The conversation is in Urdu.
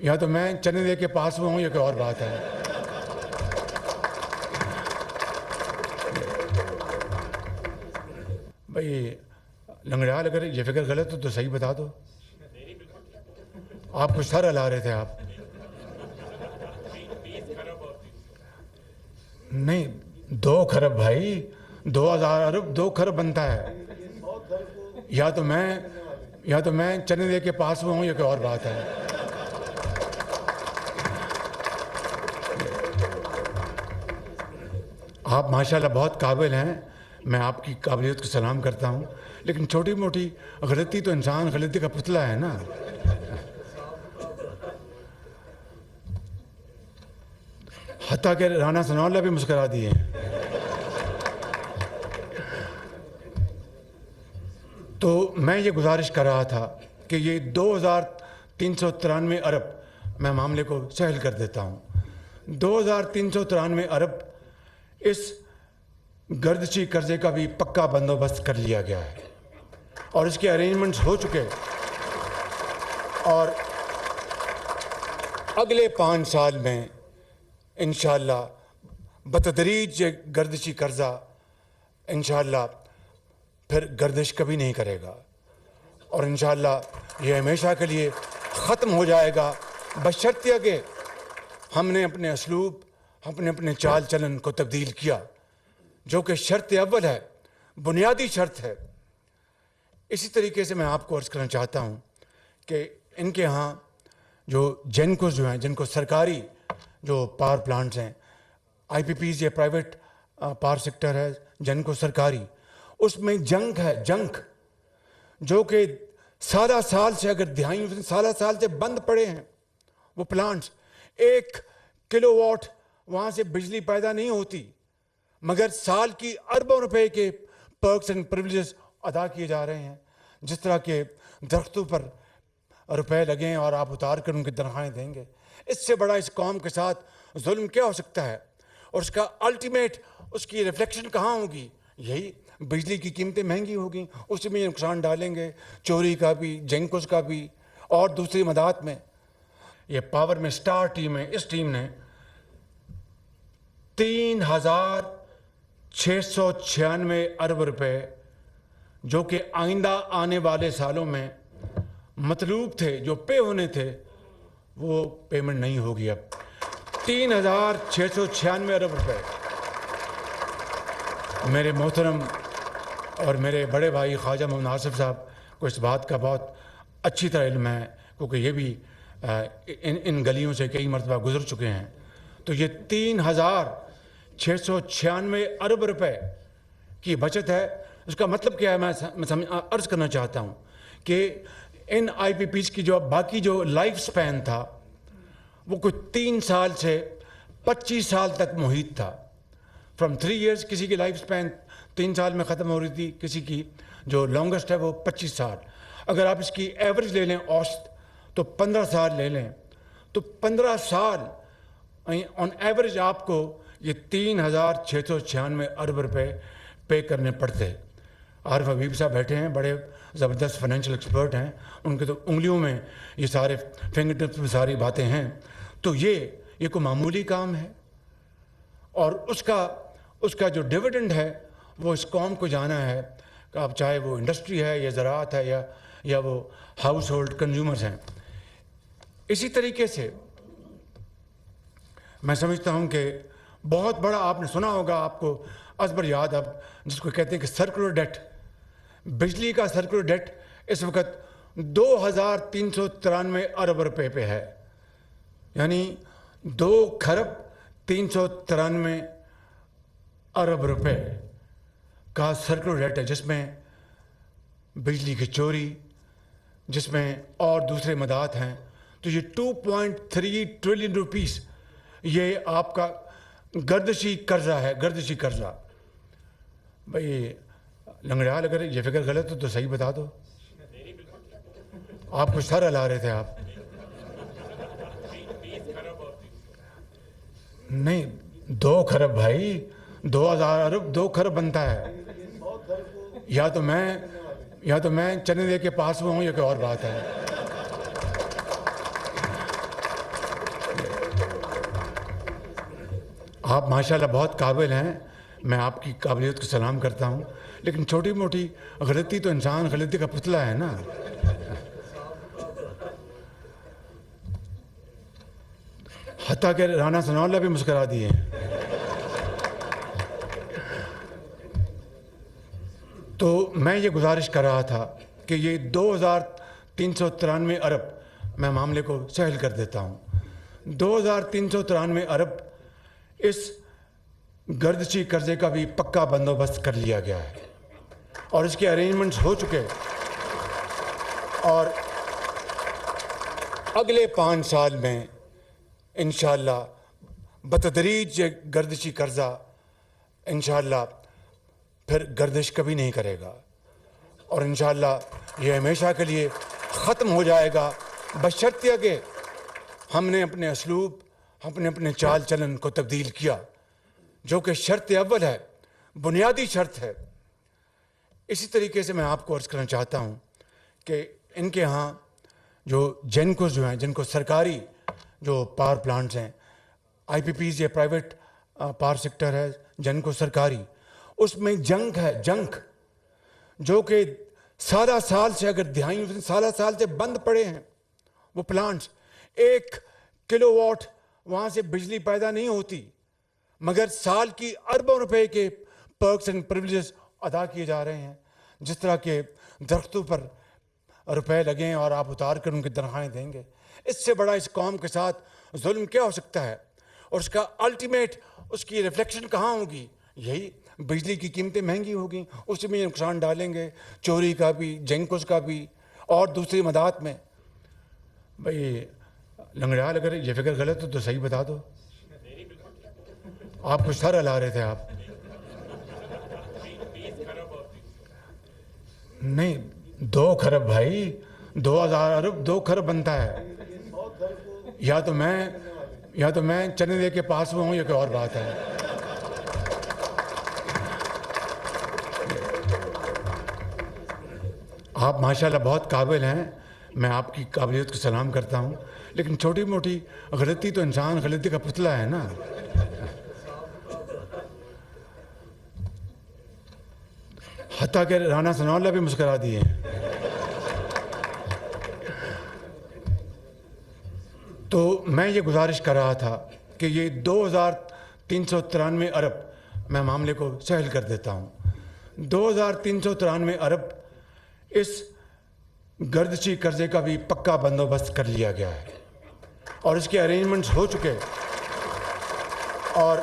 یا تو میں چنے دے کے پاس ہوا ہوں یا کوئی اور بات ہے. بھائی لنگڑیال اگر یہ فکر غلط ہو تو صحیح بتا دو. آپ کچھ سر ہلا رہے تھے آپ. نہیں 2 خرب بھائی 2000 ارب 2 خرب بنتا ہے. یا تو میں چنے دے کے پاس ہوا ہوں یا کوئی اور بات ہے. آپ ماشاءاللہ بہت قابل ہیں, میں آپ کی قابلیت کو سلام کرتا ہوں, لیکن چھوٹی موٹی غلطی تو انسان غلطی کا پتلا ہے نا. حتیٰ کہ رانا ثناءاللہ بھی مسکرا دیے. تو میں یہ گزارش کر رہا تھا کہ یہ 2393 ارب, میں معاملے کو سہل کر دیتا ہوں, 2393 ارب اس گردشی قرضے کا بھی پکا بندوبست کر لیا گیا ہے اور اس کے ارینجمنٹس ہو چکے, اور اگلے 5 سال میں انشاءاللہ بتدریج یہ گردشی قرضہ انشاءاللہ پھر گردش کبھی نہیں کرے گا, اور انشاءاللہ یہ ہمیشہ کے لیے ختم ہو جائے گا, بشرطیہ کہ ہم نے اپنے اسلوب اپنے چال چلن کو تبدیل کیا, جو کہ شرط اول ہے, بنیادی شرط ہے. اسی طریقے سے میں آپ کو عرض کرنا چاہتا ہوں کہ ان کے ہاں جو جینکوز جو ہیں, جن کو سرکاری جو پاور پلانٹس ہیں, آئی پی پیز یہ پرائیویٹ پاور سیکٹر ہے, جینکو سرکاری, اس میں جنگ ہے, جنگ جو کہ سال سے اگر دہائیوں سال سے بند پڑے ہیں وہ پلانٹس. 1 کلو واٹ وہاں سے بجلی پیدا نہیں ہوتی, مگر سال کی اربوں روپے کے پرکس اینڈ پریویلیجز ادا کیے جا رہے ہیں. جس طرح کے درختوں پر روپے لگیں اور آپ اتار کر ان کی تنخواہیں دیں گے, اس سے بڑا اس قوم کے ساتھ ظلم کیا ہو سکتا ہے؟ اور اس کا الٹیمیٹ اس کی ریفلیکشن کہاں ہوگی؟ یہی بجلی کی قیمتیں مہنگی ہوگی, اس میں نقصان ڈالیں گے, چوری کا بھی, جینکوز کا بھی اور دوسری مدات میں. یہ پاور میں سٹار ٹیم ہے, اس ٹیم نے 3696 ارب روپے جو کہ آئندہ آنے والے سالوں میں مطلوب تھے, جو پے ہونے تھے, وہ پیمنٹ نہیں ہوگی. اب 3696 ارب روپے. میرے محترم اور میرے بڑے بھائی خواجہ محمد آصف صاحب کو اس بات کا بہت اچھی طرح علم ہے, کیونکہ یہ بھی ان گلیوں سے کئی مرتبہ گزر چکے ہیں. تو یہ 3696 ارب روپے کی بچت ہے. اس کا مطلب کیا ہے میں عرض کرنا چاہتا ہوں کہ ان آئی پی پیز کی جو باقی جو لائف سپین تھا وہ کوئی 3 سال سے 25 سال تک محیط تھا. فرام 3 ایئرس کسی کی لائف سپین 3 سال میں ختم ہو رہی تھی, کسی کی جو لانگسٹ ہے وہ 25 سال. اگر آپ اس کی ایوریج لے لیں اوسط تو 15 سال لے لیں, تو 15 سال آن ایوریج آپ کو یہ 3696 ارب روپے پے کرنے پڑتے. عارف حبیب صاحب بیٹھے ہیں, بڑے زبردست فائنینشیل ایکسپرٹ ہیں, ان کے تو انگلیوں میں یہ سارے فنگر ٹپس میں ساری باتیں ہیں. تو یہ کوئی معمولی کام ہے, اور اس کا جو ڈیویڈنڈ ہے وہ اس قوم کو جانا ہے, کہ آپ چاہے وہ انڈسٹری ہے یا زراعت ہے یا وہ ہاؤس ہولڈ کنزیومرز ہیں. اسی طریقے سے میں سمجھتا ہوں کہ بہت بڑا آپ نے سنا ہوگا, آپ کو ازبر یاد اب, جس کو کہتے ہیں کہ سرکولر ڈیٹ, بجلی کا سرکولر ڈیٹ اس وقت 2393 ارب روپے پہ ہے. یعنی 2 خرب 393 ارب روپے کا سرکولر ڈیٹ ہے, جس میں بجلی کی چوری, جس میں اور دوسرے مدات ہیں. تو یہ 2.3 ٹریلین روپیز یہ آپ کا گردشی قرضہ ہے, گردشی قرضہ. بھائی لنگڑیال اگر یہ فکر غلط ہو تو صحیح بتا دو. آپ کچھ سر ہلا رہے تھے آپ. نہیں 2 خرب بھائی 2000 ارب 2 خرب بنتا ہے. یا تو میں چنے دے کے پاس ہوا ہوں یا کوئی اور بات ہے. آپ ماشاءاللہ بہت قابل ہیں، میں آپ کی قابلیت کو سلام کرتا ہوں، لیکن چھوٹی موٹی غلطی تو انسان غلطی کا پتلا ہے نا۔ حتیٰ کہ رانا ثناء اللہ بھی مسکرا دیے ہیں۔ تو میں یہ گزارش کر رہا تھا کہ یہ 2393 ارب میں معاملے کو سہل کر دیتا ہوں۔ 2393 ارب اس گردشی قرضے کا بھی پکا بندوبست کر لیا گیا ہے اور اس کے ارینجمنٹس ہو چکے، اور اگلے 5 سال میں انشاءاللہ بتدریج یہ گردشی قرضہ انشاءاللہ پھر گردش کبھی نہیں کرے گا، اور انشاءاللہ یہ ہمیشہ کے لیے ختم ہو جائے گا، بشرطیہ کہ ہم نے اپنے اسلوب، اپنے چال چلن کو تبدیل کیا، جو کہ شرط اول ہے، بنیادی شرط ہے۔ اسی طریقے سے میں آپ کو عرض کرنا چاہتا ہوں کہ ان کے ہاں جو جینکوز جو ہیں، جن کو سرکاری جو پاور پلانٹس ہیں، آئی پی پیز یہ پرائیویٹ پاور سیکٹر ہے، جینکو سرکاری، اس میں جنگ ہے، جنگ جو کہ سالہ سال سے، اگر دہائیوں سالہ سال سے بند پڑے ہیں وہ پلانٹس۔ 1 کلو واٹ وہاں سے بجلی پیدا نہیں ہوتی، مگر سال کی اربوں روپے کے پرکس اینڈ پریولیجز ادا کیے جا رہے ہیں۔ جس طرح کے درختوں پر روپے لگیں اور آپ اتار کر ان کی تنخواہیں دیں گے، اس سے بڑا اس قوم کے ساتھ ظلم کیا ہو سکتا ہے؟ اور اس کا الٹیمیٹ، اس کی ریفلیکشن کہاں ہوگی؟ یہی بجلی کی قیمتیں مہنگی ہوگی، اس میں نقصان ڈالیں گے، چوری کا بھی، جینکوز کا بھی، اور دوسری مدات میں۔ بھئی لنگڑیال، اگر یہ فکر غلط ہو تو صحیح بتا دو۔ آپ کچھ سر ہلا رہے تھے آپ۔ نہیں، 2 خرب بھائی، 2000 ارب 2 خرب بنتا ہے۔ یا تو میں چنے دے کے پاس ہوا ہوں، یہ کوئی اور بات ہے۔ آپ ماشاءاللہ بہت قابل ہیں، میں آپ کی قابلیت کو سلام کرتا ہوں، لیکن چھوٹی موٹی غلطی تو انسان غلطی کا پتلا ہے نا۔ حتیٰ کہ رانا ثناء اللہ بھی مسکرا دیے ہیں۔ تو میں یہ گزارش کر رہا تھا کہ یہ 2393 ارب میں معاملے کو سہل کر دیتا ہوں۔ 2393 ارب اس گردشی قرضے کا بھی پکا بندوبست کر لیا گیا ہے اور اس کے ارینجمنٹس ہو چکے، اور